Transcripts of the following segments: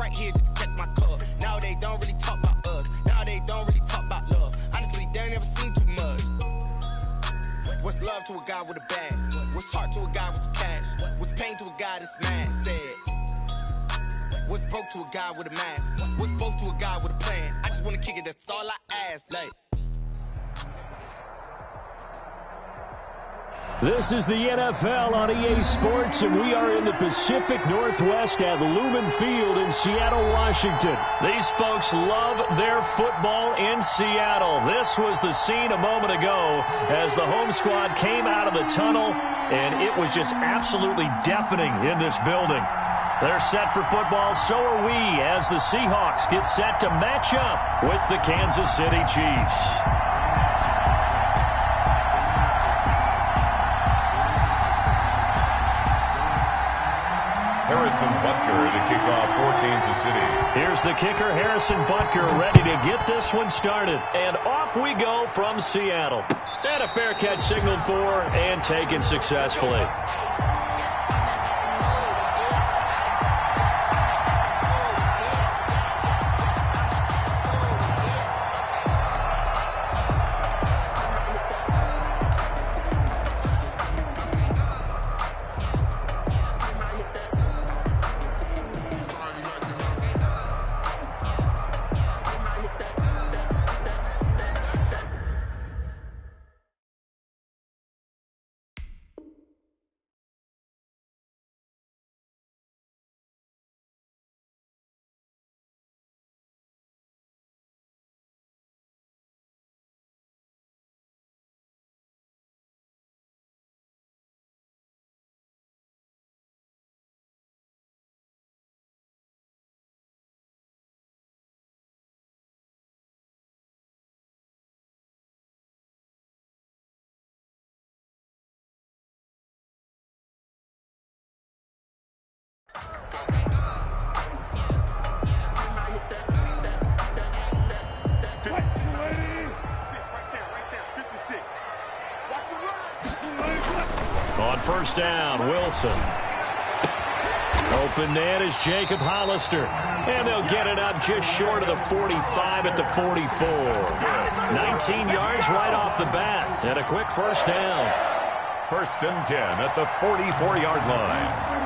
right here just to catch my cup. Now they don't really talk about us. Now they don't really talk about love. Honestly, they ain't never seen too much. What's love to a guy with a bag? What's heart to a guy with some cash? What's pain to a guy that's mad? Said. What's broke to a guy with a mask? What's both to a guy with a plan? I just wanna kick it, that's all I ask. Like. This is the NFL on EA Sports, and we are in the Pacific Northwest at Lumen Field in Seattle, Washington. These folks love their football in Seattle. This was the scene a moment ago as the home squad came out of the tunnel, and it was just absolutely deafening in this building. They're set for football, so are we, as the Seahawks get set to match up with the Kansas City Chiefs. Harrison Butker to kick off for Kansas City. Here's the kicker, Harrison Butker, ready to get this one started. And off we go from Seattle. And a fair catch signaled for and taken successfully. On first down, Wilson. Open man is Jacob Hollister. And they'll get it up just short of the 45 at the 44. 19 yards right off the bat. And a quick first down. First and 10 at the 44-yard line.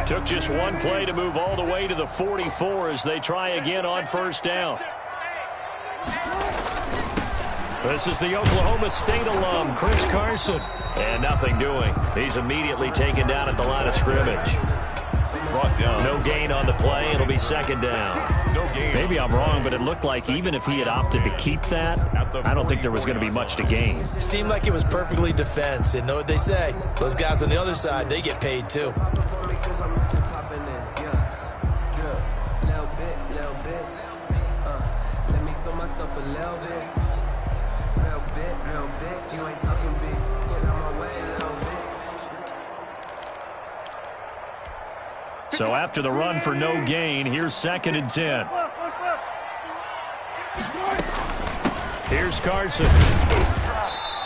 Took just one play to move all the way to the 44 as they try again on first down. This is the Oklahoma State alum, Chris Carson. And nothing doing. He's immediately taken down at the line of scrimmage. Brought down. No gain on the play. It'll be second down. No gain. Maybe I'm wrong, but it looked like even if he had opted to keep that, I don't think there was going to be much to gain. Seemed like it was perfectly defense. And know what they say? Those guys on the other side, they get paid too. So after the run for no gain, here's second and 10. Here's Carson.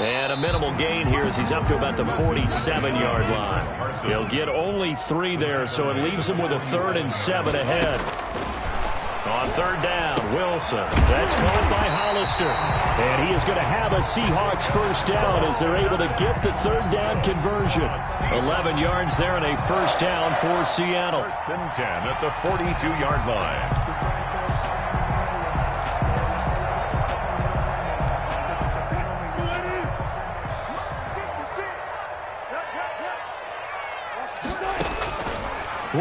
And a minimal gain here as he's up to about the 47-yard line. He'll get only 3 there, so it leaves him with a 3rd and 7 ahead. On third down, Wilson. That's caught by Hollister. And he is going to have a Seahawks first down as they're able to get the third down conversion. 11 yards there and a first down for Seattle. First and 10 at the 42-yard line.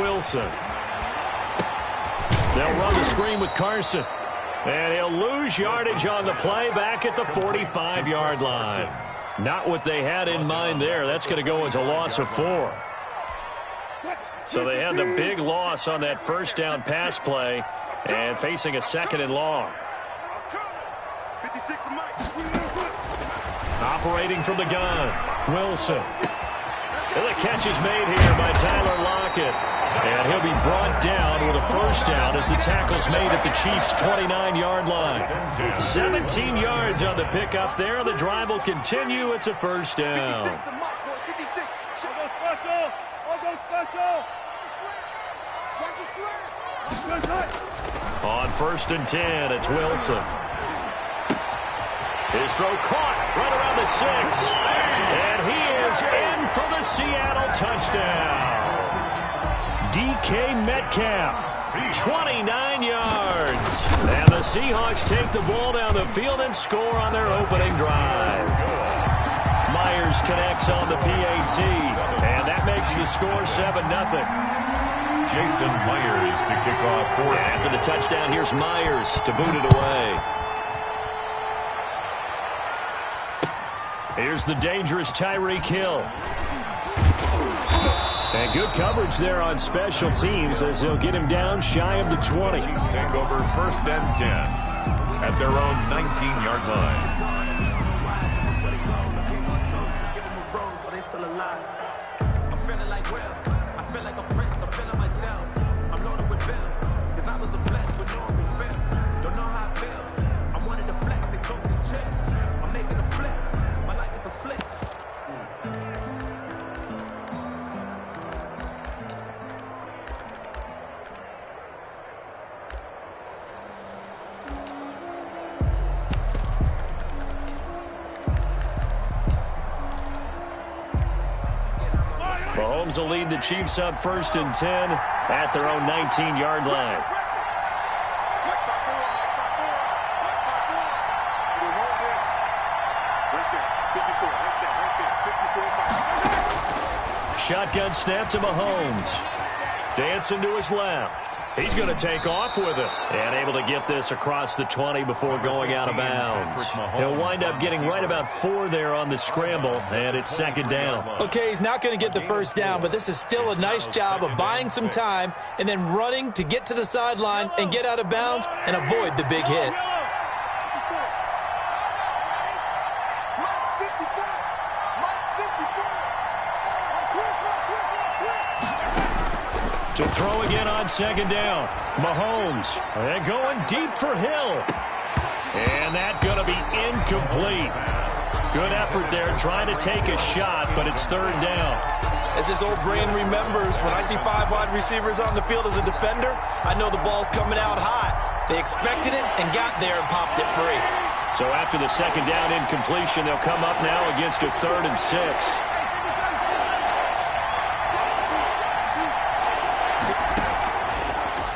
Wilson. They'll run the screen with Carson. And he'll lose yardage on the play back at the 45-yard line. Not what they had in mind there. That's going to go as a loss of 4. So they had the big loss on that first down pass play and facing a second and long. Operating from the gun, Wilson. And the catch is made here by Tyler Lockett. And he'll be brought down with a first down as the tackle's made at the Chiefs' 29-yard line. 17 yards on the pickup there. The drive will continue. It's a first down. On 1st and 10, it's Wilson. His throw caught right around the 6. And he is in for the Seattle touchdown. DK Metcalf, 29 yards. And the Seahawks take the ball down the field and score on their opening drive. Myers connects on the PAT, and that makes the score 7-0. Jason Myers to kick off. After the touchdown, here's Myers to boot it away. Here's the dangerous Tyreek Hill. And good coverage there on special teams as they'll get him down shy of the 20. Chiefs take over 1st and 10 at their own 19-yard line. Mahomes will lead the Chiefs up 1st and 10 at their own 19-yard line. Shotgun snap to Mahomes. Dancing to his left. He's going to take off with it. And able to get this across the 20 before going out of bounds. He'll wind up getting right about 4 there on the scramble, and it's 2nd down. Okay, he's not going to get the first down, but this is still a nice job of buying some time and then running to get to the sideline and get out of bounds and avoid the big hit. To throw again on 2nd down. Mahomes. And going deep for Hill. And that going to be incomplete. Good effort there trying to take a shot, but it's 3rd down. As his old brain remembers, when I see 5 wide receivers on the field as a defender, I know the ball's coming out high. They expected it and got there and popped it free. So after the 2nd down incompletion, they'll come up now against a 3rd and 6.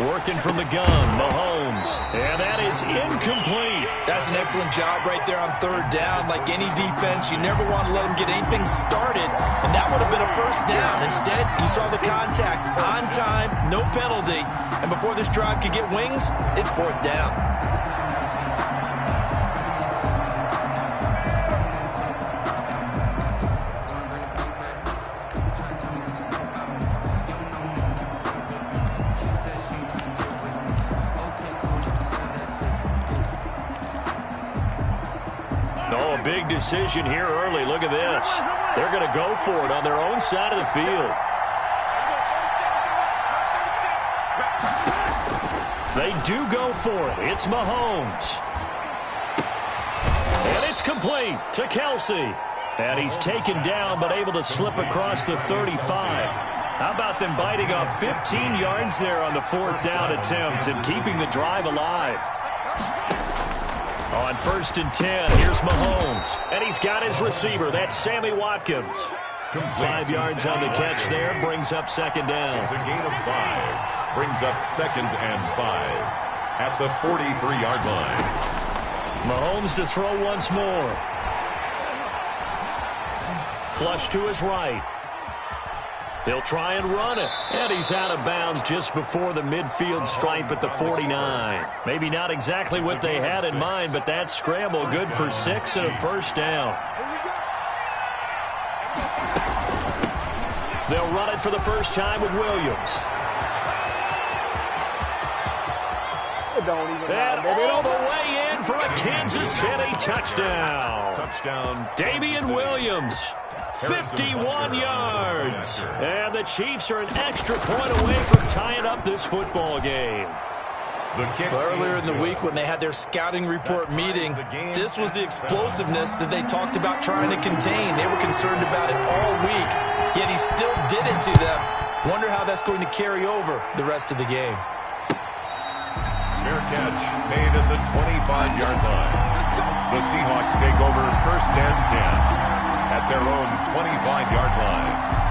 Working from the gun, Mahomes. And that is incomplete. That's an excellent job right there on 3rd down. Like any defense, you never want to let them get anything started. And that would have been a first down. Instead, he saw the contact on time, no penalty. And before this drive could get wings, it's 4th down. Big decision here early. Look at this. They're going to go for it on their own side of the field. They do go for it. It's Mahomes. And it's complete to Kelsey. And he's taken down but able to slip across the 35. How about them biting off 15 yards there on the 4th down attempt and keeping the drive alive? On 1st and 10, here's Mahomes. And he's got his receiver. That's Sammy Watkins. 5 yards on the catch there. Brings up 2nd down. It's a gain of 5. Brings up 2nd and 5 at the 43-yard line. Mahomes to throw once more. Flush to his right. He'll try and run it. And he's out of bounds just before the midfield stripe at the 49. Maybe not exactly what they had in mind, but that scramble good for 6 and a first down. They'll run it for the first time with Williams. And all the way in for a Kansas City touchdown. Touchdown. Damian Williams. 51 yards. And the Chiefs are an extra point away from tying up this football game. Earlier in the week when they had their scouting report meeting, this was the explosiveness that they talked about trying to contain. They were concerned about it all week, yet he still did it to them. Wonder how that's going to carry over the rest of the game. Fair catch made at the 25-yard line. The Seahawks take over first and 10 at their own 25-yard line.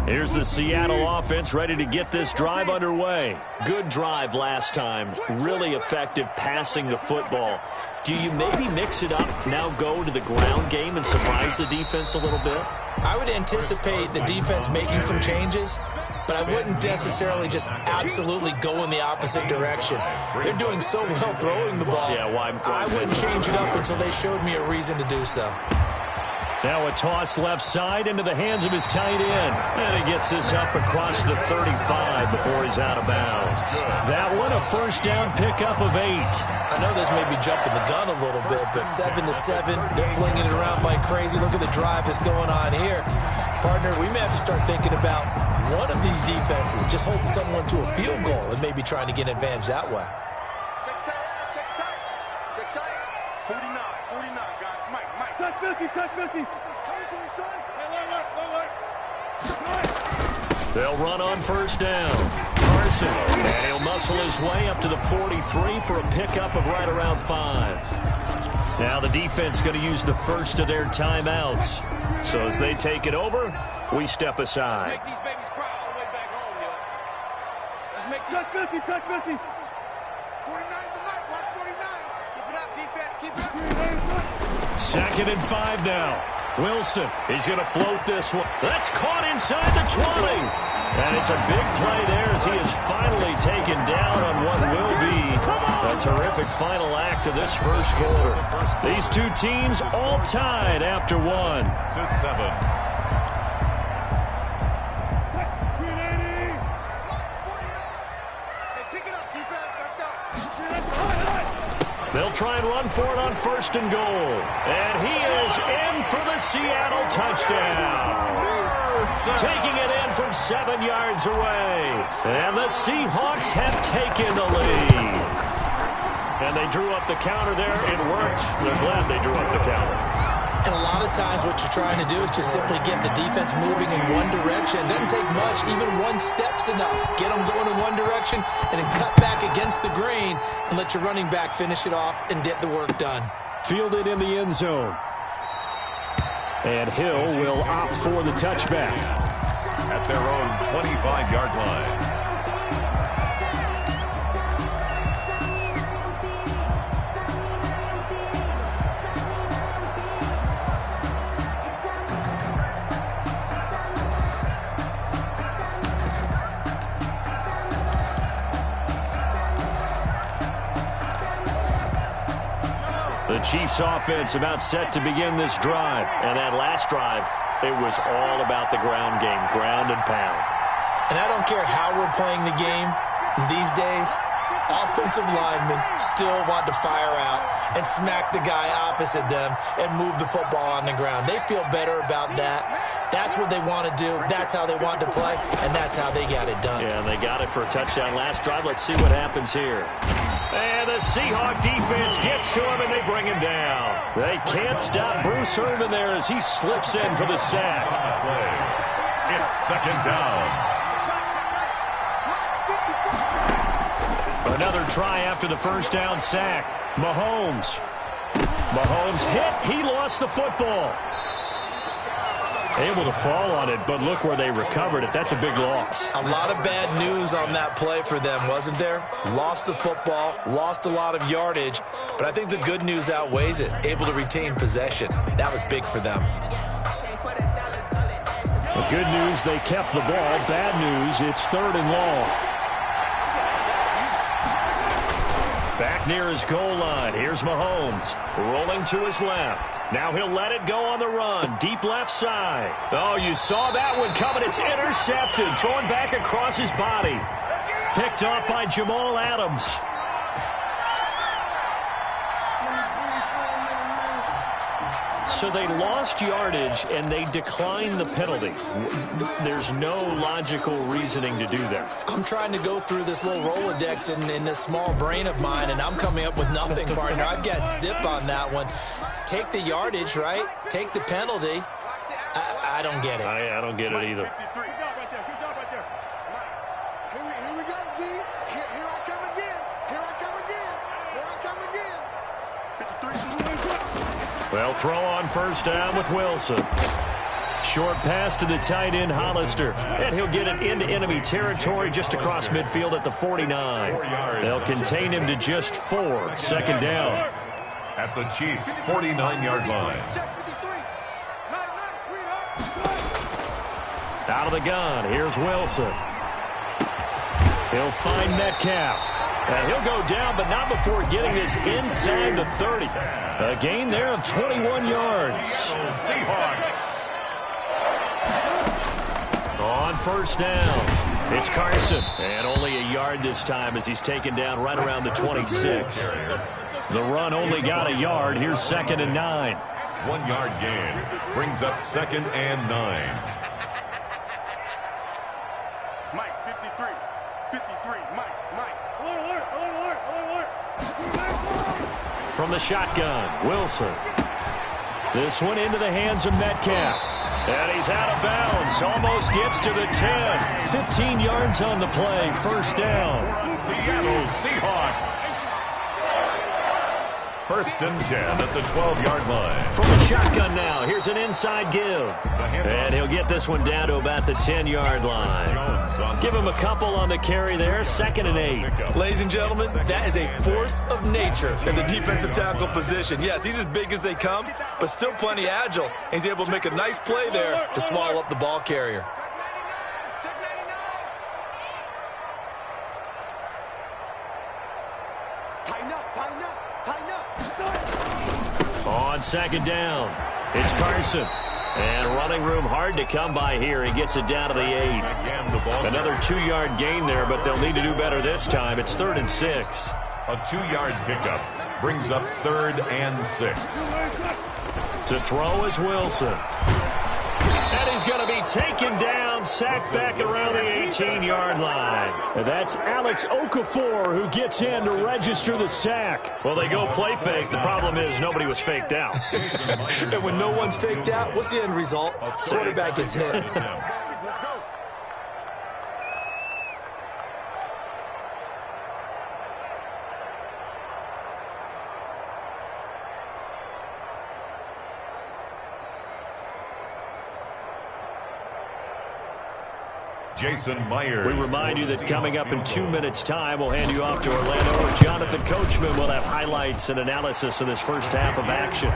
Here's the Seattle offense ready to get this drive underway. Good drive last time. Really effective passing the football. Do you maybe mix it up, now go to the ground game and surprise the defense a little bit? I would anticipate the defense making some changes, but I wouldn't necessarily just absolutely go in the opposite direction. They're doing so well throwing the ball. Yeah, why I wouldn't change it up until they showed me a reason to do so. Now a toss left side into the hands of his tight end. And he gets this up across the 35 before he's out of bounds. That one, a first down pickup of 8. I know this may be jumping the gun a little bit, but 7-7, they're flinging it around like crazy. Look at the drive that's going on here. Partner, we may have to start thinking about one of these defenses just holding someone to a field goal and maybe trying to get an advantage that way. Check tight. 49, guys. Mike. Touch 50. They'll run on first down. Carson, and he'll muscle his way up to the 43 for a pickup of right around 5. Now the defense going to use the first of their timeouts. So as they take it over, we step aside. Let's make these babies cry all the way back home, yo. Let's make touch 50. 49's the night. Watch 49. Keep it up, defense. Keep it up. 2nd and 5 now. Wilson, he's going to float this one. That's caught inside the 20. And it's a big play there as he is finally taken down on what will be a terrific final act of this first quarter. These two teams all tied after 1. 7. They'll try and run for it on 1st and goal. And he is in for the Seattle touchdown. Taking it in from 7 yards away. And the Seahawks have taken the lead. And they drew up the counter there. It worked. They're glad they drew up the counter. And a lot of times what you're trying to do is just simply get the defense moving in one direction. It doesn't take much. Even one step's enough. Get them going in one direction and then cut back against the grain and let your running back finish it off and get the work done. Fielded in the end zone. And Hill will opt for the touchback. At their own 25-yard line. The Chiefs offense about set to begin this drive. And that last drive, it was all about the ground game, ground and pound. And I don't care how we're playing the game these days, offensive linemen still want to fire out and smack the guy opposite them and move the football on the ground. They feel better about that. That's what they want to do. That's how they want to play, and that's how they got it done. Yeah, they got it for a touchdown last drive. Let's see what happens here. And the Seahawk defense gets to him, and they bring him down. They can't stop Bruce Irvin there as he slips in for the sack. It's 2nd down. Another try after the first down sack. Mahomes hit. He lost the football. Able to fall on it, but look where they recovered it. That's a big loss. A lot of bad news on that play for them, wasn't there? Lost the football, lost a lot of yardage, but I think the good news outweighs it. Able to retain possession. That was big for them. The good news, they kept the ball. Bad news, it's 3rd and long. Back near his goal line. Here's Mahomes rolling to his left. Now he'll let it go on the run. deep left side. Oh, you saw that one coming. It's intercepted. Thrown back across his body. Picked off by Jamal Adams. So they lost yardage, and they declined the penalty. There's no logical reasoning to do that. I'm trying to go through this little Rolodex in this small brain of mine, and I'm coming up with nothing, partner. I've got zip on that one. Take the yardage, right? Take the penalty. I don't get it. I don't get it either. Here we go, D. Here I come again. Here I come again. Here I come again. 53. Well, throw on first down with Wilson. Short pass to the tight end, Hollister. And he'll get it into enemy territory just across midfield at the 49. They'll contain him to just 4. Second down. At the Chiefs' 49-yard line. Out of the gun, here's Wilson. He'll find Metcalf. And he'll go down, but not before getting this inside the 30. A gain there of 21 yards. Seahawks. On first down, it's Carson. And only a yard this time as he's taken down right around the 26. The run only got a yard. Here's 2nd and 9. 1 yard gain. Brings up 2nd and 9. Mike, 53. 53. Mike. From the shotgun, Wilson. This one into the hands of Metcalf. And he's out of bounds. Almost gets to the 10. 15 yards on the play. First down. Seattle Seahawks. 1st and 10 at the 12-yard line. From the shotgun now. Here's an inside give. And he'll get this one down to about the 10-yard line. Give him a couple on the carry there. 2nd and 8. Ladies and gentlemen, that is a force of nature in the defensive tackle position. Yes, he's as big as they come, but still plenty agile. He's able to make a nice play there to swallow up the ball carrier. On 2nd down, it's Carson. And running room hard to come by here. He gets it down to the 8. Another 2-yard gain there, but they'll need to do better this time. It's 3rd and 6. A 2-yard pickup brings up 3rd and 6. To throw is Wilson. And he's going to be taken down, sacked back around the 18-yard line. And that's Alex Okafor who gets in to register the sack. Well, they go play fake. The problem is nobody was faked out. And when no one's faked out, what's the end result? Quarterback gets hit. Jason Myers. We remind you that coming up in 2 minutes' time, we'll hand you off to Orlando, where Jonathan Coachman will have highlights and analysis of this first half of action.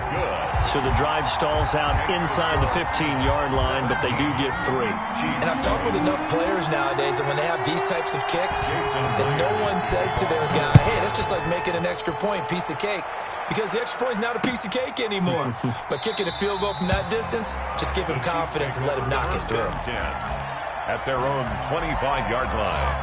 So the drive stalls out inside the 15-yard line, but they do get 3. And I've talked with enough players nowadays that when they have these types of kicks, that no one says to their guy, hey, that's just like making an extra point, piece of cake. Because the extra point is not a piece of cake anymore. But kicking a field goal from that distance, just give him confidence and let him knock it through. At their own 25-yard line.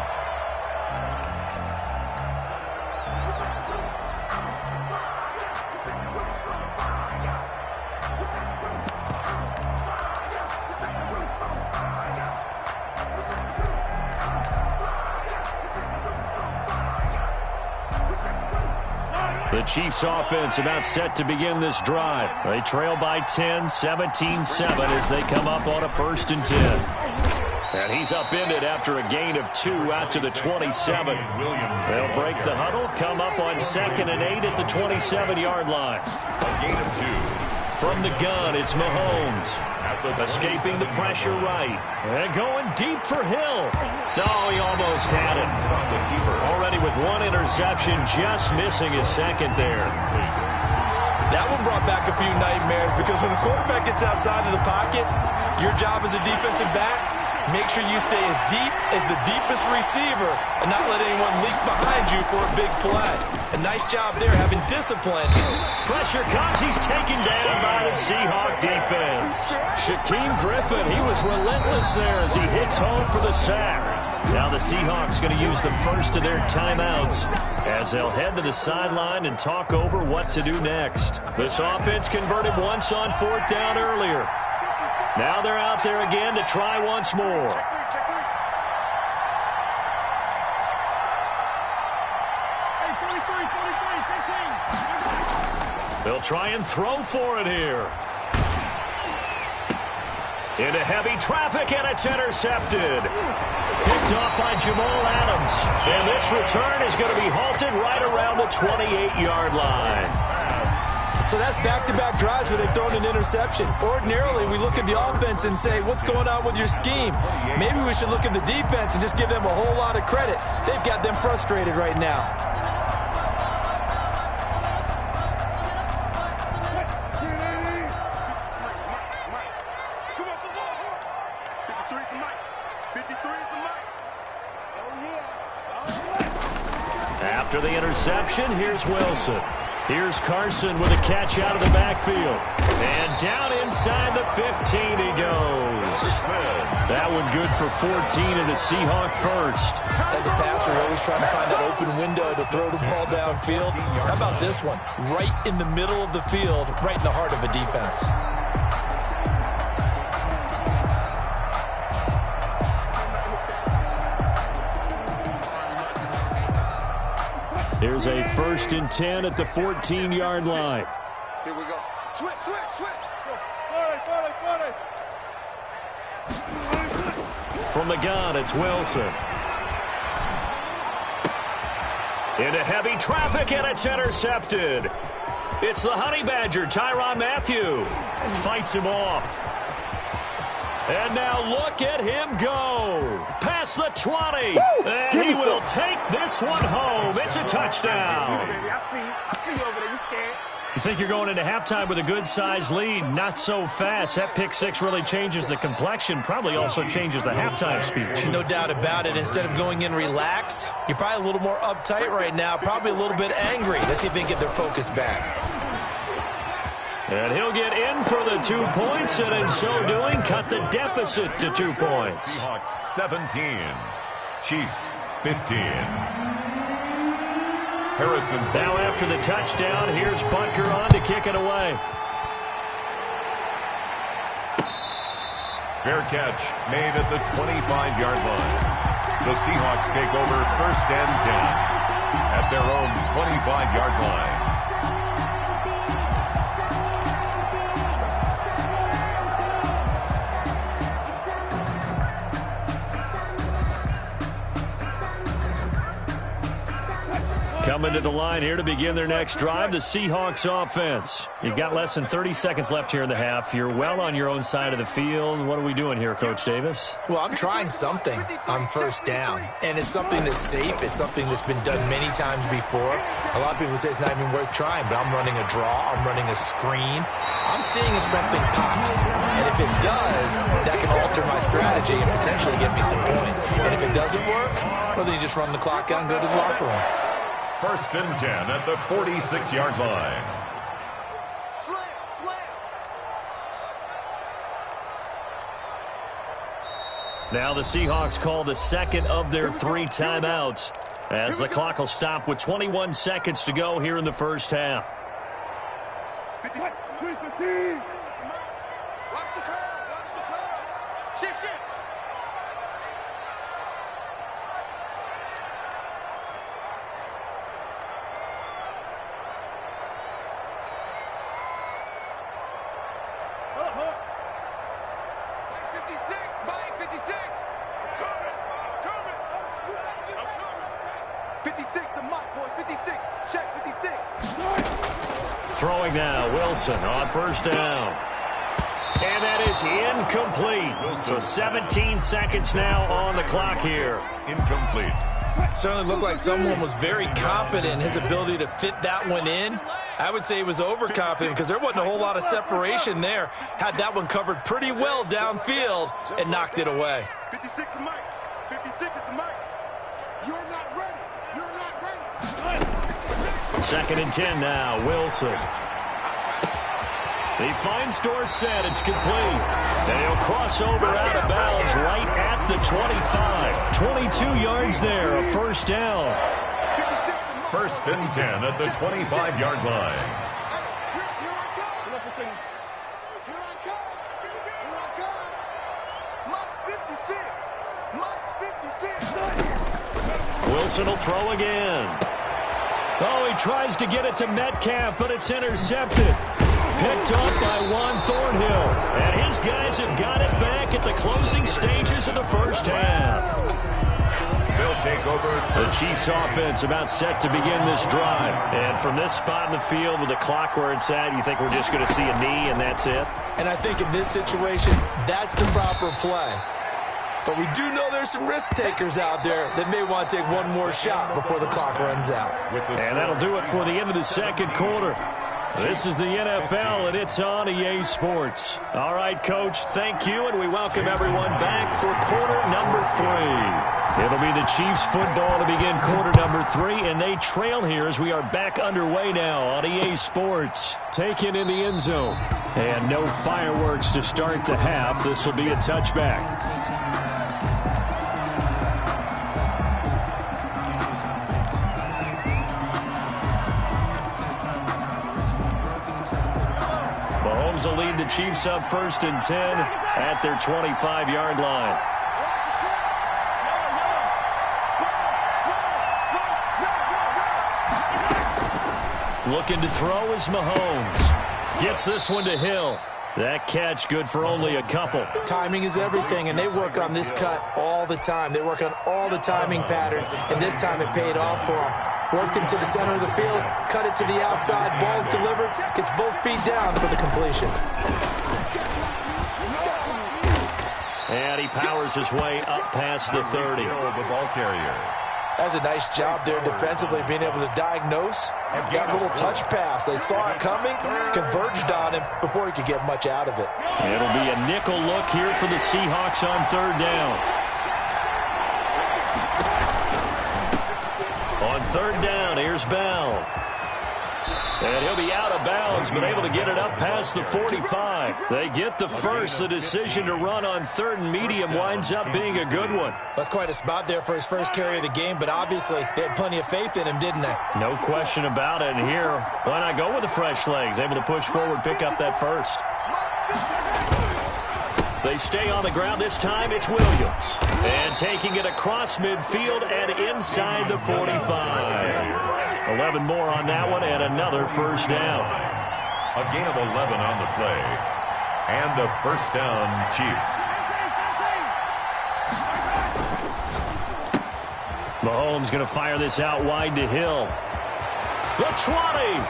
The Chiefs offense about set to begin this drive. They trail by 10, 17-7 as they come up on a 1st and 10. And he's upended after a gain of 2 out to the 27. They'll break the huddle, come up on 2nd and 8 at the 27-yard line. A gain of 2. From the gun, it's Mahomes. Escaping the pressure right. And going deep for Hill. No, he almost had it. Already with 1 interception, just missing his 2nd there. That one brought back a few nightmares because when the quarterback gets outside of the pocket, your job as a defensive back Make sure you stay as deep as the deepest receiver and not let anyone leak behind you for a big play. A nice job there having discipline. Pressure comes. He's taken down by the Seahawk defense. Shaquem Griffin, he was relentless there as he hits home for the sack. Now the Seahawks going to use the first of their timeouts as they'll head to the sideline and talk over what to do next. This offense converted once on 4th down earlier. Now they're out there again to try once more. They'll try and throw for it here. Into heavy traffic, and it's intercepted. Picked off by Jamal Adams. And this return is going to be halted right around the 28-yard line. So that's back-to-back drives where they've thrown an interception. Ordinarily, we look at the offense and say, what's going on with your scheme? Maybe we should look at the defense and just give them a whole lot of credit. They've got them frustrated right now. After the interception, here's Wilson. Here's Carson with a catch out of the backfield. And down inside the 15 he goes. That one good for 14 and a Seahawk first. As a passer, you're always trying to find that open window to throw the ball downfield. How about this one? Right in the middle of the field, right in the heart of a defense. Here's a 1st and 10 at the 14-yard line. Here we go. Switch. From the gun, it's Wilson. Into heavy traffic, and it's intercepted. It's the Honey Badger, Tyrann Mathieu. Fights him off. And now look at him go. Past the 20. And he will take this one home. It's a touchdown. I see you over there. You scared? You think you're going into halftime with a good-sized lead. Not so fast. That pick six really changes the complexion. Probably also changes the halftime speech. No doubt about it. Instead of going in relaxed, you're probably a little more uptight right now. Probably a little bit angry. Let's see if they can get their focus back. And he'll get in for the 2 points, and in so doing, cut the deficit to 2 points. Seahawks 17, Chiefs 15. Harrison. Now after the touchdown, here's Butker on to kick it away. Fair catch made at the 25-yard line. The Seahawks take over 1st and 10 at their own 25-yard line. Coming to the line here to begin their next drive, the Seahawks offense. You've got less than 30 seconds left here in the half. You're well on your own side of the field. What are we doing here, Coach Davis? Well, I'm trying something on 1st down, and it's something that's safe. It's something that's been done many times before. A lot of people say it's not even worth trying, but I'm running a draw. I'm running a screen. I'm seeing if something pops, and if it does, that can alter my strategy and potentially get me some points. And if it doesn't work, well, then you just run the clock out and go to the locker room. 1st and 10 at the 46-yard line. Slam. Now the Seahawks call the second of their 3 timeouts as the clock will stop with 21 seconds to go here in the first half. 50. Watch the curve. Shift. Hold up. 56, Mike, 56. I'm coming. 56, the Mike, boys, 56. Check, 56. Throwing now, Wilson on 1st down. And that is incomplete. So 17 seconds now on the clock here. Incomplete. Certainly looked like someone was very confident in his ability to fit that one in. I would say he was overconfident because there wasn't a whole lot of separation there. Had that one covered pretty well downfield and knocked it away. 56 is Mike. 56 is the Mike. You're not ready. You're not ready. Second and 10 now. Wilson. He finds Dorsett. It's complete. And he'll cross over out of bounds right at the 25. 22 yards there. A first down. First and 10 at the 25-yard line. Wilson will throw again. Oh, he tries to get it to Metcalf, but it's intercepted. Picked up by Juan Thornhill. And his guys have got it back at the closing stages of the first half. They'll take over. The Chiefs offense about set to begin this drive. And from this spot in the field with the clock where it's at, you think we're just going to see a knee and that's it? And I think in this situation, that's the proper play. But we do know there's some risk takers out there that may want to take one more shot before the clock runs out. And that'll do it for the end of the second quarter. This is the NFL, and it's on EA Sports. All right, Coach, thank you, and we welcome everyone back for quarter number 3. It'll be the Chiefs football to begin quarter number 3, and they trail here as we are back underway now on EA Sports. Taken in the end zone. And no fireworks to start the half. This will be a touchback. Mahomes will lead the Chiefs up first and 10 at their 25-yard line. Looking to throw is Mahomes. Gets this one to Hill. That catch good for only a couple. Timing is everything, and they work on this cut all the time. They work on all the timing patterns, and this time it paid off for them. Worked him to the center of the field, cut it to the outside, ball's delivered, gets both feet down for the completion. And he powers his way up past the 30. The ball carrier. That's a nice job there defensively, being able to diagnose that little touch pass. They saw it coming, converged on him before he could get much out of it. It'll be a nickel look here for the Seahawks on third down. On third down, here's Bell. And he'll be out of bounds, but able to get it up past the 45. They get the first. The decision to run on third and medium winds up being a good one. That's quite a spot there for his first carry of the game, but obviously they had plenty of faith in him, didn't they? No question about it. And here, why not go with the fresh legs? Able to push forward, pick up that first. They stay on the ground. This time it's Williams. And taking it across midfield and inside the 45. 11 more on that one and another first down. A gain of 11 on the play. And a first down, Chiefs. Mahomes going to fire this out wide to Hill. The 20.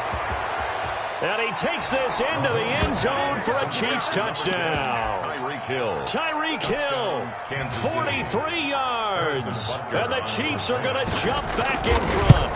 And he takes this into the end zone for a Chiefs touchdown. Tyreek Hill, 43 yards. And the Chiefs are going to jump back in front.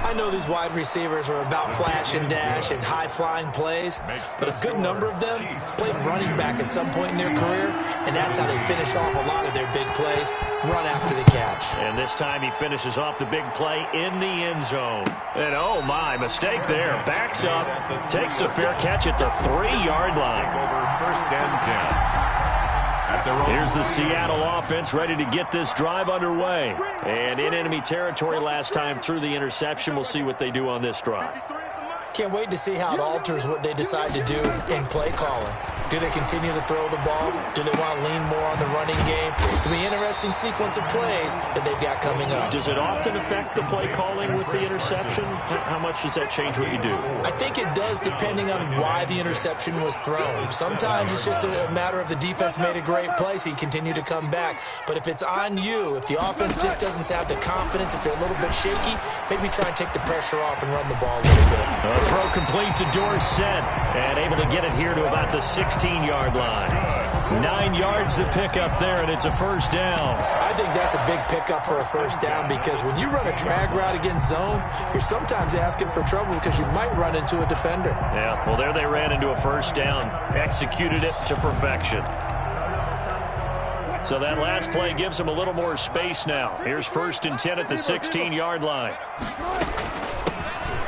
I know these wide receivers are about flash and dash and high-flying plays, but a good number of them played running back at some point in their career, and that's how they finish off a lot of their big plays, run after the catch. And this time he finishes off the big play in the end zone. And oh my, mistake there. Backs up, takes a fair catch at the 3-yard line. Over first and 10. Here's the Seattle offense ready to get this drive underway. And in enemy territory last time through the interception. We'll see what they do on this drive. Can't wait to see how it alters what they decide to do in play calling. Do they continue to throw the ball? Do they want to lean more on the running game? It'll be an interesting sequence of plays that they've got coming up. Does it often affect the play calling with the interception? How much does that change what you do? I think it does, depending on why the interception was thrown. Sometimes it's just a matter of the defense made a great play, so you continue to come back. But if it's on you, if the offense just doesn't have the confidence, if they're a little bit shaky, maybe try and take the pressure off and run the ball a little bit. Throw complete to Dorsett, and able to get it here to about the 16-yard line. 9 yards to pick up there, and it's a first down. I think that's a big pickup for a first down, because when you run a drag route against zone, you're sometimes asking for trouble because you might run into a defender. Yeah, well, there they ran into a first down, executed it to perfection. So that last play gives them a little more space now. Here's 1st and 10 at the 16-yard line.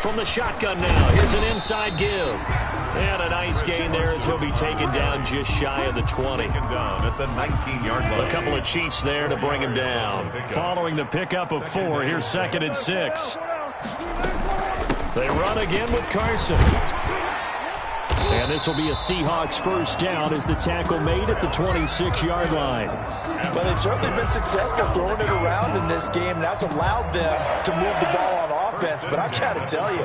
From the shotgun now, here's an inside give. And a nice gain there as he'll be taken down just shy of the 20. Down at the 19-yard line. A couple of cheats there to bring him down. Following the pickup of 4, here's 2nd and 6. They run again with Carson. And this will be a Seahawks 1st down as the tackle made at the 26-yard line. Well, they've certainly been successful throwing it around in this game. That's allowed them to move the ball on offense. But I've got to tell you,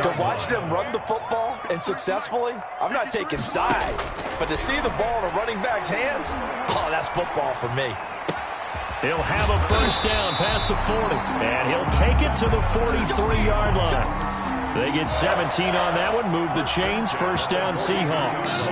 to watch them run the football and successfully, I'm not taking sides. But to see the ball in a running back's hands, oh, that's football for me. He'll have a 1st down past the 40. And he'll take it to the 43-yard line. They get 17 on that one, move the chains, 1st down Seahawks.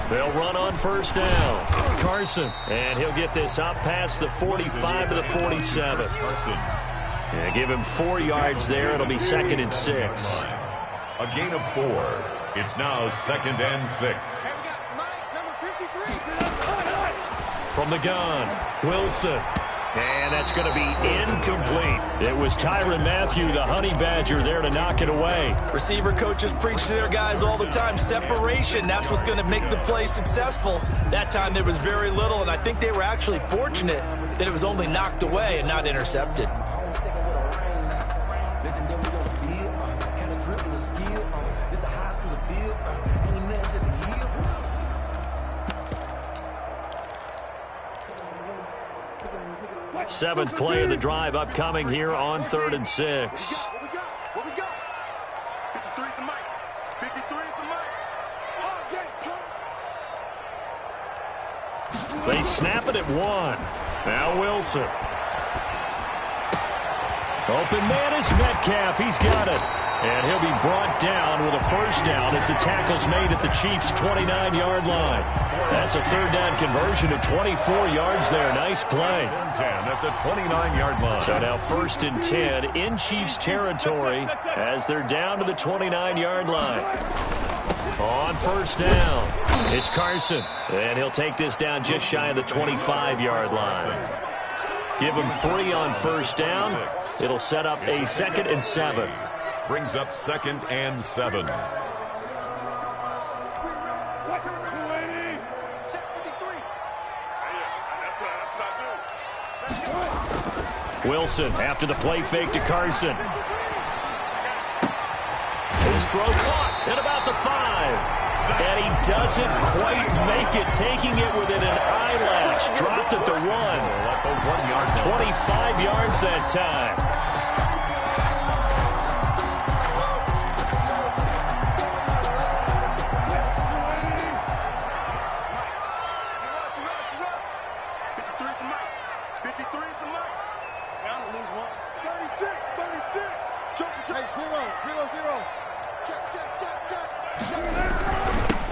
They'll run on 1st down. Carson, and he'll get this up past the 45 to the 47. And give him 4 yards there. It'll be 2nd and 6. A gain of 4. It's now 2nd and 6. From the gun, Wilson. And that's going to be incomplete. It was Tyrann Mathieu, the honey badger, there to knock it away. Receiver coaches preach to their guys all the time. Separation, that's what's going to make the play successful. That time there was very little, and I think they were actually fortunate that it was only knocked away and not intercepted. Seventh play of the drive upcoming here on 3rd and 6. What we got? 53 at the mic. 53 at the mic. They snap it at 1. Now Wilson. Open man is Metcalf. He's got it. And he'll be brought down with a 1st down as the tackle's made at the Chiefs' 29-yard line. That's a 3rd down conversion of 24 yards there. Nice play. 10 at the 29-yard line. So now 1st and 10 in Chiefs territory as they're down to the 29-yard line. On 1st down, it's Carson. And he'll take this down just shy of the 25-yard line. Give him 3 on 1st down. It'll set up a 2nd and 7. Brings up 2nd and 7. Wilson after the play fake to Carson. His throw caught at about the 5. And he doesn't quite make it, taking it within an eyelash. Dropped at the 1. 25 yards that time.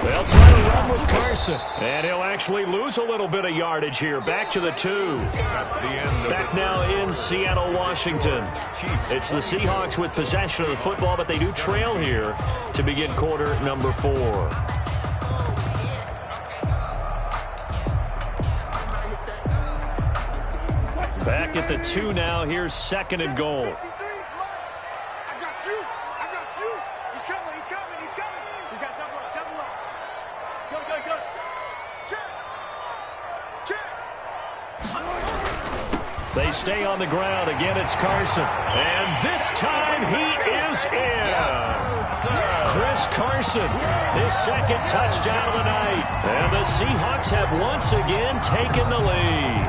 They'll try to run with Carson. And he'll actually lose a little bit of yardage here. Back to the 2. That's the end. Back now in Seattle, Washington. It's the Seahawks with possession of the football, but they do trail here to begin quarter number 4. Back at the 2 now. Here's 2nd and goal. They stay on the ground. Again, it's Carson. And this time he is in. Yes. Chris Carson, his 2nd touchdown of the night. And the Seahawks have once again taken the lead.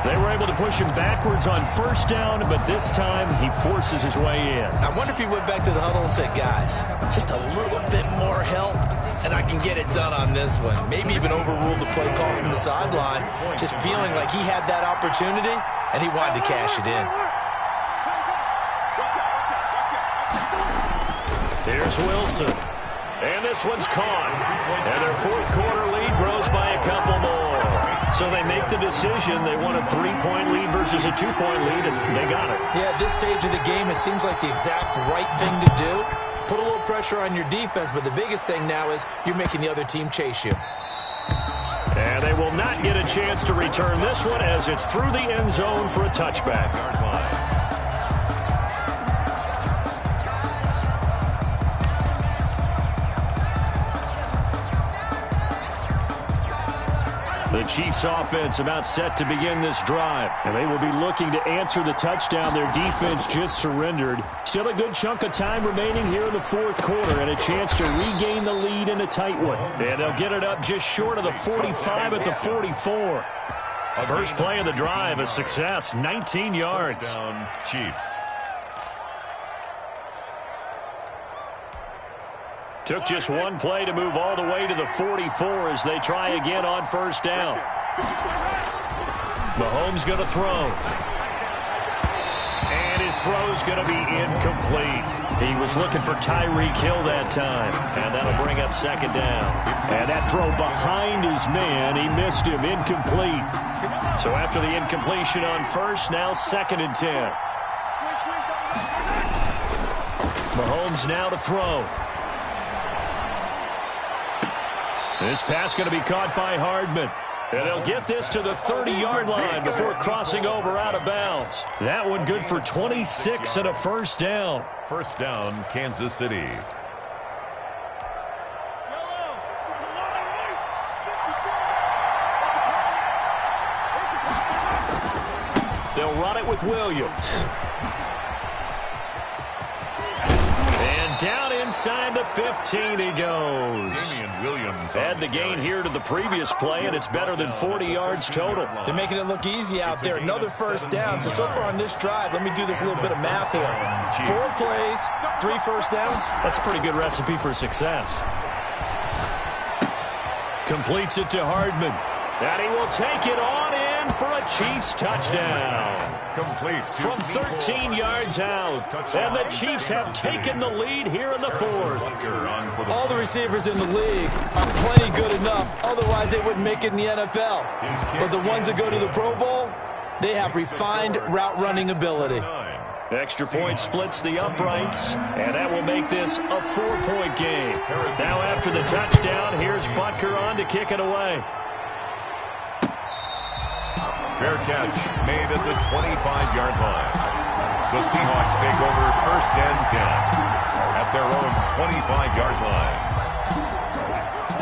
They were able to push him backwards on 1st down, but this time he forces his way in. I wonder if he went back to the huddle and said, guys, just a little bit more help, and I can get it done on this one. Maybe even overruled the play call from the sideline, just feeling like he had that opportunity, and he wanted to cash it in. Here's Wilson. And this one's caught. And their 4th quarter lead grows by a couple more. So they make the decision. They want a 3-point lead versus a 2-point lead, and they got it. Yeah, at this stage of the game, it seems like the exact right thing to do. put a little pressure on your defense, but the biggest thing now is you're making the other team chase you. And they will not get a chance to return this one as it's through the end zone for a touchback. The Chiefs offense about set to begin this drive, and they will be looking to answer the touchdown their defense just surrendered. Still a good chunk of time remaining here in the fourth quarter and a chance to regain the lead in a tight one. And they'll get it up just short of the 45 at the 44. First play of the drive, a success, 19 yards. Chiefs. Took just one play to move all the way to the 44 as they try again on first down. Mahomes going to throw. And his throw's going to be incomplete. He was looking for Tyreek Hill that time. And that'll bring up second down. And that throw behind his man, he missed him, incomplete. So after the incompletion on first, now 2nd and 10. Mahomes now to throw. This pass going to be caught by Hardman. And they'll get this to the 30-yard line before crossing over out of bounds. That one good for 26 and a first down. First down, Kansas City. They'll run it with Williams. Down inside the 15 he goes. Williams add the gain here to the previous play, and it's better than 40 yards total. They're making it look easy out there. Another first down. So far on this drive, let me do this little bit of math here. 4 plays, 3 first downs. That's a pretty good recipe for success. Completes it to Hardman. And he will take it on in for a Chiefs touchdown. Complete from 13 yards out. And the Chiefs have taken the lead here in the fourth. All the receivers in the league are plenty good enough. Otherwise, they wouldn't make it in the NFL. But the ones that go to the Pro Bowl, they have refined route running ability. Extra point splits the uprights, and that will make this a 4-point game. Now after the touchdown, here's Butker on to kick it away. Fair catch made at the 25-yard line. The Seahawks take over 1st and 10 at their own 25-yard line.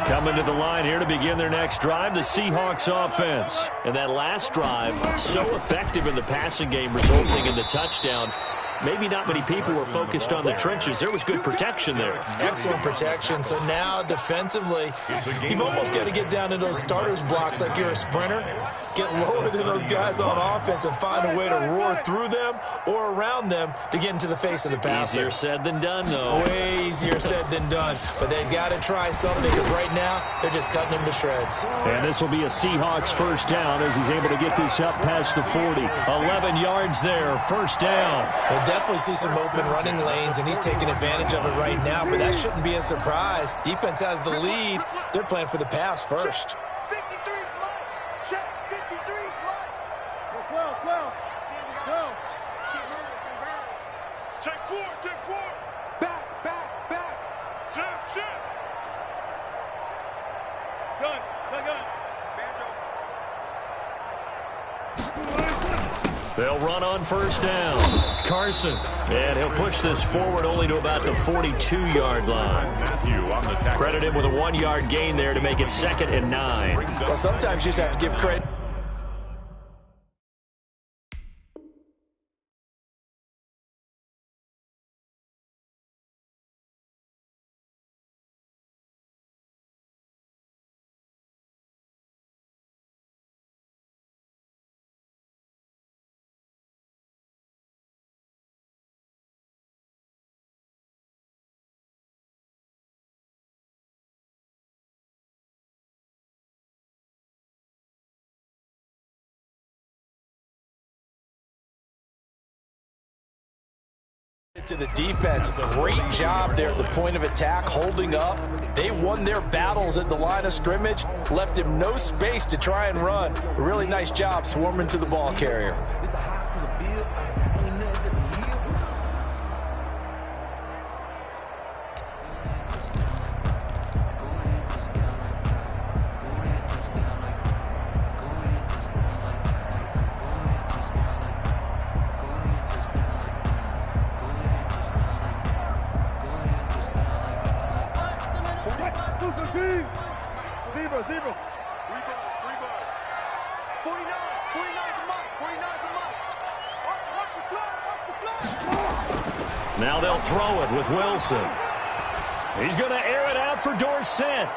Coming to the line here to begin their next drive, the Seahawks offense. And that last drive, so effective in the passing game, resulting in the touchdown. Maybe not many people were focused on the trenches. There was good protection there. Excellent protection. So now defensively, you've almost got to get down to those starters blocks like you're a sprinter. Get lower than those guys on offense and find a way to roar through them or around them to get into the face of the passer. Easier said than done, though. Way easier said than done. But they've got to try something because right now they're just cutting them to shreds. And this will be a Seahawks first down as he's able to get this up past the 40. 11 yards there, first down. We'll definitely see some open running lanes, and he's taking advantage of it right now, but that shouldn't be a surprise. Defense has the lead. They're playing for the pass first. 53 flight. Check. 53 flight. 12. Check 4. Back. Shit. Gun. They'll run on first down. Carson. And he'll push this forward only to about the 42-yard line. Credit him with a 1-yard gain there to make it 2nd and 9. Well, sometimes you just have to give credit. To the defense, great job there at the point of attack, holding up. They won their battles at the line of scrimmage, left him no space to try and run. A really nice job swarming to the ball carrier. Zebra. 49's a mark. 49's a mark. Watch the flag. Now they'll throw it with Wilson. He's going to air it out for Dorsett.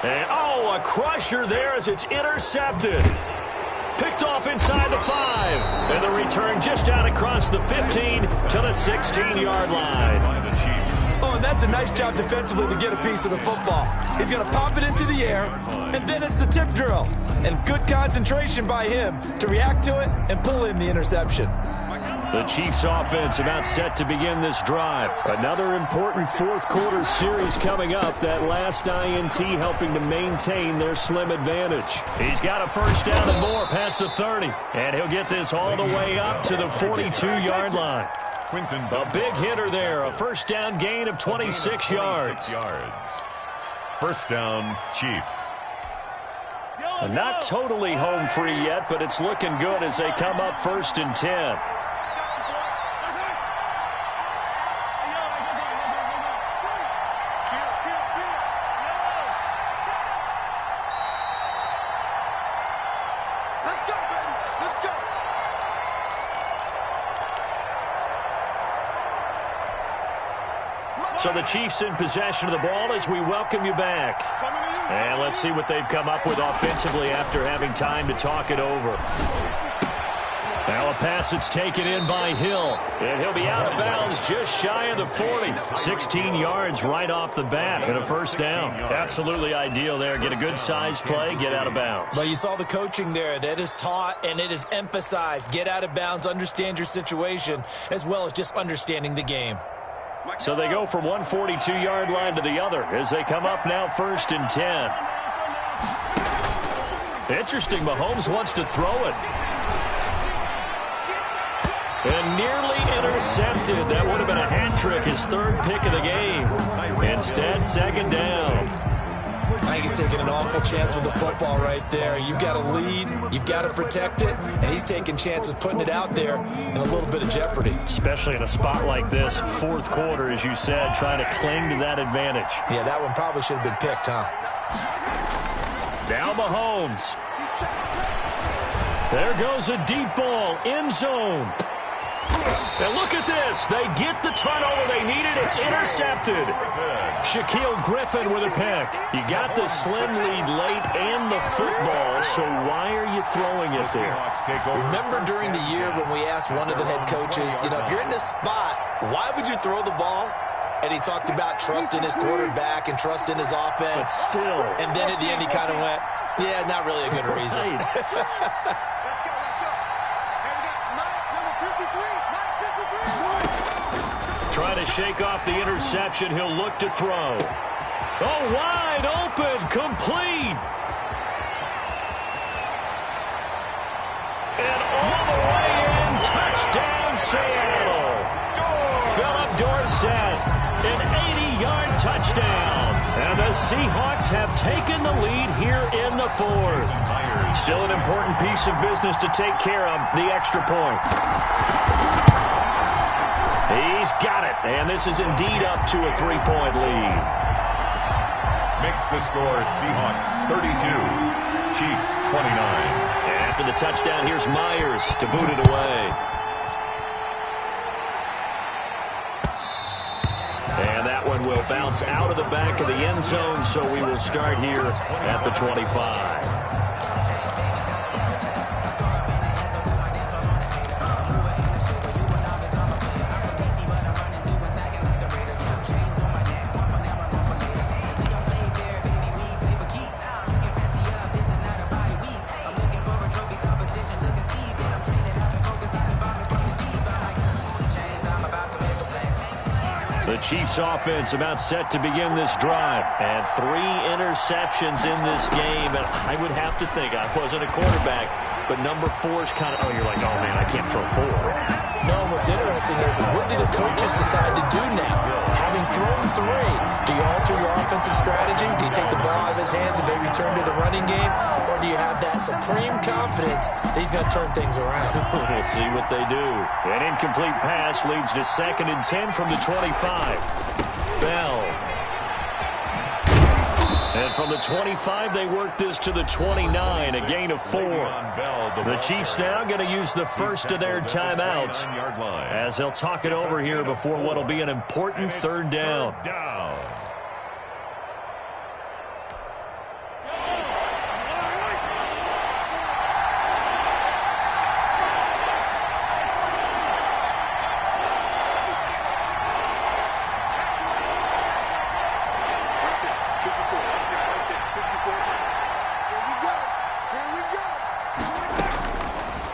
And, a crusher there as it's intercepted. Picked off inside the 5. And the return just out across the 15 to the 16-yard line. Oh, and that's a nice job defensively to get a piece of the football. He's going to pop it into the air, and then it's the tip drill. And good concentration by him to react to it and pull in the interception. The Chiefs offense about set to begin this drive. Another important fourth quarter series coming up. That last INT helping to maintain their slim advantage. He's got a first down and more past the 30. And he'll get this all the way up to the 42-yard line. A big hitter there. A first down gain of 26 yards. First down, Chiefs. Not totally home free yet, but it's looking good as they come up 1st and 10. So the Chiefs in possession of the ball as we welcome you back. And let's see what they've come up with offensively after having time to talk it over. Now a pass that's taken in by Hill. And he'll be out of bounds just shy of the 40. 16 yards right off the bat and a first down. Absolutely ideal there. Get a good size play, get out of bounds. But you saw the coaching there. That is taught and it is emphasized. Get out of bounds, understand your situation, as well as just understanding the game. So they go from one 42-yard line to the other as they come up now 1st and 10. Interesting, Mahomes wants to throw it. And nearly intercepted. That would have been a hat trick, his 3rd pick of the game. Instead, 2nd down. I think he's taking an awful chance with the football right there. You've got to lead, you've got to protect it, and he's taking chances putting it out there in a little bit of jeopardy. Especially in a spot like this, 4th quarter, as you said, trying to cling to that advantage. Yeah, that one probably should have been picked, huh? Now Mahomes. There goes a deep ball, end zone. And look at this. They get the turnover they needed. It's intercepted. Shaquille Griffin with a pick. You got the slim lead late and the football, so why are you throwing it there? Remember during the year when we asked one of the head coaches, if you're in this spot, why would you throw the ball? And he talked about trusting his quarterback and trusting his offense. But still. And then at the end he kind of went, yeah, not really a good reason. Trying to shake off the interception. He'll look to throw. Oh, wide open. Complete. And all the way in. Touchdown, Seattle. Philip Dorsett. An 80-yard touchdown. And the Seahawks have taken the lead here in the 4th. Still an important piece of business to take care of, the extra point. He's got it, and this is indeed up to a 3-point lead. Makes the score Seahawks 32, Chiefs 29. And after the touchdown, here's Myers to boot it away. And that one will bounce out of the back of the end zone, so we will start here at the 25. The Chiefs offense about set to begin this drive. And 3 interceptions in this game. And I would have to think, I wasn't a quarterback, but number 4 is kind of, you're like, oh, man, I can't throw 4. No, what's interesting is what do the coaches decide to do now? Having thrown 3, do you alter your offensive strategy? Do you take the ball out of his hands and maybe turn to the running game? Or do you have that supreme confidence that he's going to turn things around? We'll see what they do. An incomplete pass leads to 2nd and 10 from the 25. Bell. And from the 25, they work this to the 29, a gain of 4. The Chiefs now going to use the first of their timeouts as they'll talk it over here before what will be an important third down.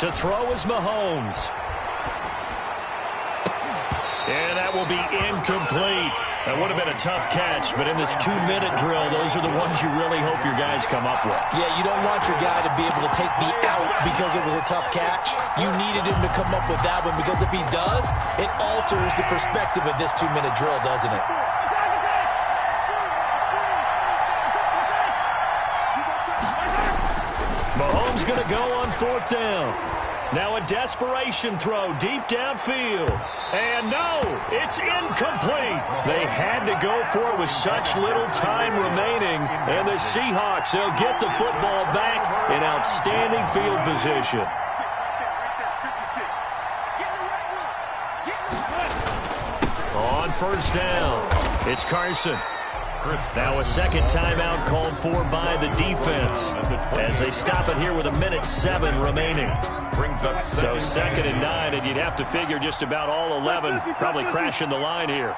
To throw is Mahomes. And that will be incomplete. That would have been a tough catch, but in this 2-minute drill, those are the ones you really hope your guys come up with. Yeah, you don't want your guy to be able to take the out because it was a tough catch. You needed him to come up with that one because if he does, it alters the perspective of this 2-minute drill, doesn't it? Mahomes going to go on 4th down. Now a desperation throw deep downfield. And no, it's incomplete. They had to go for it with such little time remaining. And the Seahawks, they'll get the football back in outstanding field position. On 1st down, it's Carson. Now a second timeout called for by the defense as they stop it here with 1:07 remaining. So 2nd and 9, and you'd have to figure just about all 11 probably crashing the line here.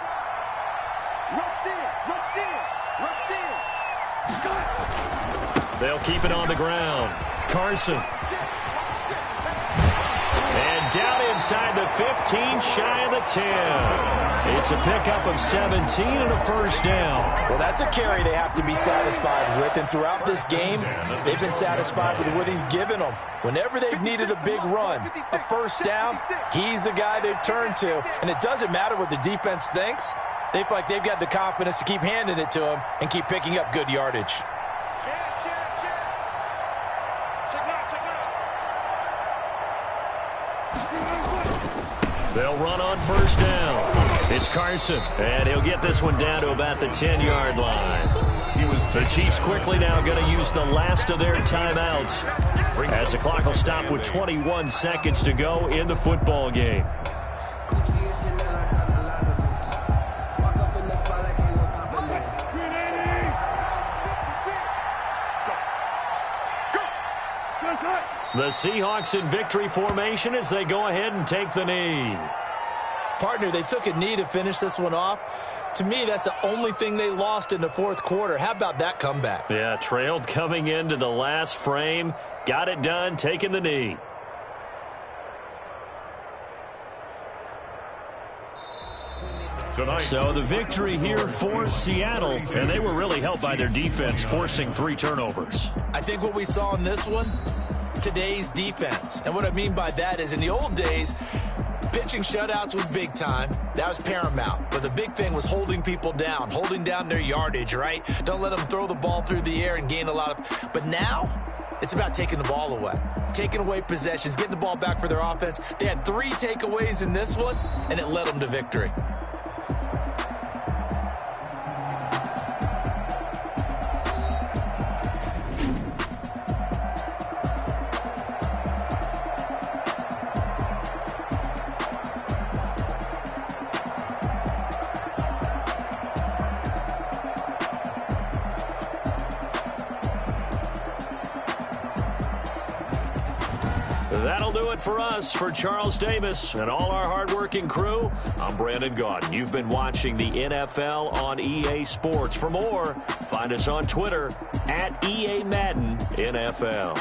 They'll keep it on the ground. Carson. And down inside the 15, shy of the 10. It's a pickup of 17 and a 1st down. Well, that's a carry they have to be satisfied with. And throughout this game, they've been satisfied with what he's given them. Whenever they've needed a big run, a 1st down, he's the guy they've turned to. And it doesn't matter what the defense thinks. They feel like they've got the confidence to keep handing it to him and keep picking up good yardage. They'll run on 1st down. It's Carson, and he'll get this one down to about the 10-yard line. The Chiefs quickly now going to use the last of their timeouts as the clock will stop with 21 seconds to go in the football game. The Seahawks in victory formation as they go ahead and take the knee. Partner, they took a knee to finish this one off. To me, that's the only thing they lost in the 4th quarter. How about that comeback? Yeah, trailed coming into the last frame. Got it done, taking the knee. So the victory here for Seattle, and they were really helped by their defense, forcing 3 turnovers. I think what we saw in this one, today's defense. And what I mean by that is in the old days, pitching shutouts was big time. That was paramount. But the big thing was holding people down, holding down their yardage, right? Don't let them throw the ball through the air and gain a lot of... But now, it's about taking the ball away. Taking away possessions, getting the ball back for their offense. They had 3 takeaways in this one, and it led them to victory. That'll do it for us. For Charles Davis and all our hardworking crew, I'm Brandon Gaudin. You've been watching the NFL on EA Sports. For more, find us on Twitter at EA Madden NFL.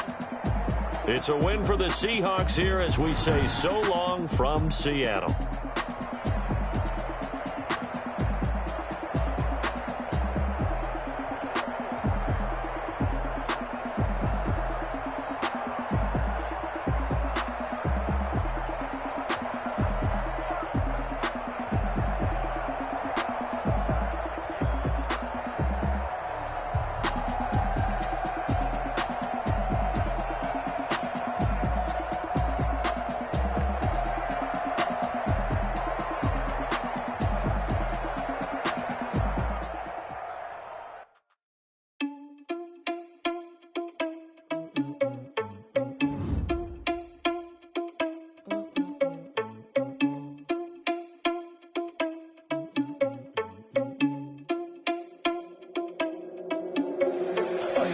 It's a win for the Seahawks here as we say so long from Seattle.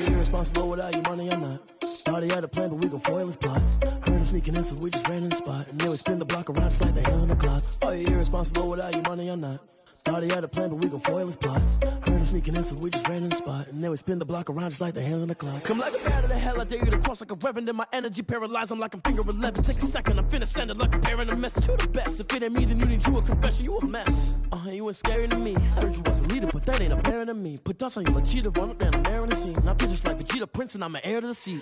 you irresponsible without your money or not? Thought he had a plan, but we gon' foil his plot. Heard him sneaking in, so we just ran in the spot. And then we spin the block around just like the hands on the clock. Are you irresponsible without your money or not? Thought he had a plan, but we gon' foil his plot. Heard him sneaking in, so we just ran in the spot. And then we spin the block around just like the hands on the clock. Come like a bat of the hell, I dare you to cross like a reverend. And my energy paralyzed, I'm like I'm finger 11. Take a second, I'm finna send it like a parent a message. You the best, if it ain't me, then you need you a confession. You a mess, you ain't scary to me. Heard you was a leader, but that ain't apparent to me. Put dust on you, like cheetah, run up down the air in the scene. And I feel just like Vegeta Prince, and I'm an heir to the seat.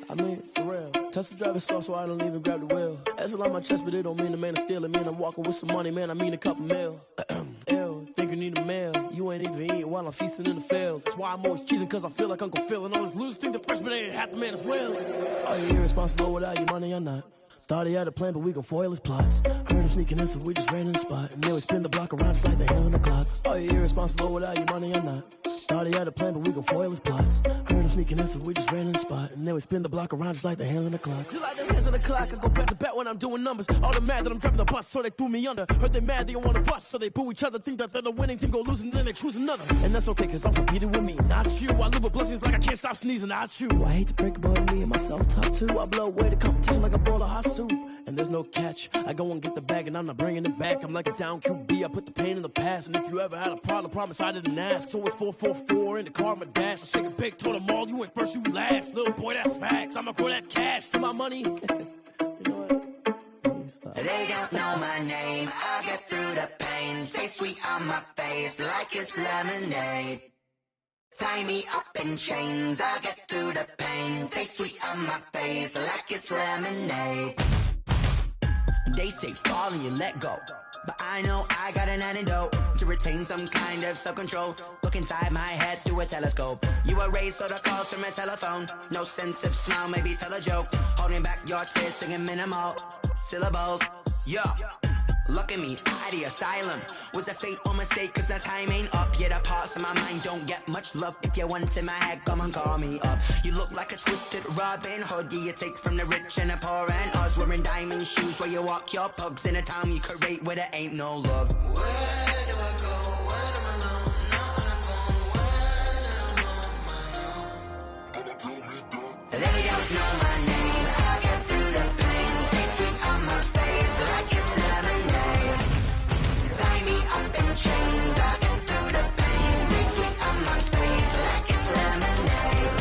I mean, for real. Touch the driver's soft so I don't even grab the wheel. That's on my chest, but it don't mean the man is stealing. Man, I'm walking with some money, man, I mean a couple mil. Ew, think you need a meal. You ain't even eating while I'm feasting in the field. That's why I'm always cheesing, cause I feel like Uncle Phil. And all those losers think the freshman ain't half the man as well. Are you irresponsible without your money or not? Thought he had a plan, but we gon' foil his plot. Heard him sneaking in, so we just ran in the spot. And then we spin the block around just like the hands on the clock. Are you irresponsible without your money or not? Thought he had a plan, but we gon' foil his plot. Heard him sneaking in, so we just ran in the spot. And then we spin the block around just like the hands on the clock. Just like the hands on the clock, I go back to back when I'm doing numbers. All the mad that I'm driving the bus, so they threw me under. Heard they mad, they don't wanna bust, so they boo each other. Think that they're the winning team, go losing, then they choose another. And that's okay, cause I'm competing with me, not you. I live with blessings like I can't stop sneezing, not you. I hate to break about me and myself top two. I blow away the competition like a bowl of hot soup. And there's no catch, I go and get the bag and I'm not bringing it back. I'm like a down QB, I put the pain in the past. And if you ever had a problem, promise I didn't ask. So it's 444 in the car, my dash. I shake a big, told them all, you went first, you last. Little boy, that's facts, I'ma grow that cash to my money. You know what? They don't know my name, I get through the pain. Taste sweet on my face like it's lemonade. Tie me up in chains, I get through the pain. Taste sweet on my face like it's lemonade. They say fall and you let go, but I know I got an antidote to retain some kind of self-control. Look inside my head through a telescope. You erase all the calls from a telephone. No sense of smile, maybe tell a joke. Holding back your tears, singing minimal syllables. Yo, look at me, out of the asylum. Was a fate or mistake, cause the time ain't up. Yet the parts of my mind don't get much love. If you want in my head, come and call me up. You look like a twisted Robin Hood. You take from the rich and the poor and us. Wearing diamond shoes where you walk your pugs. In a town you create where there ain't no love. Where do I go? When I'm alone? Not on the phone, when I'm on my own. They don't know my name, I get through the pain. Taste sweet on my face like it's lemonade. Tie me up in chains, I get through the pain. Taste sweet on my face like it's lemonade.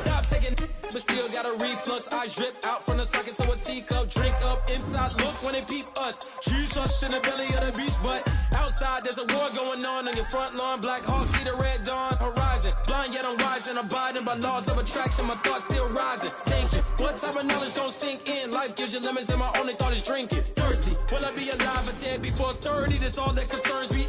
Stop taking but still got a reflux. I drip out from the socket to a teacup. Drink up inside, look when they peep us. Jesus in the belly of the beast, but outside there's a war going on your front lawn. Black Hawk, see the red dawn horizon. Blind yet I'm rising, abiding by laws of attraction. My thoughts still rising, thinking what type of knowledge gon' sink in? Life gives you lemons and my only thought is drinking. Thirsty, will I be alive or dead before 30? That's all that concerns me.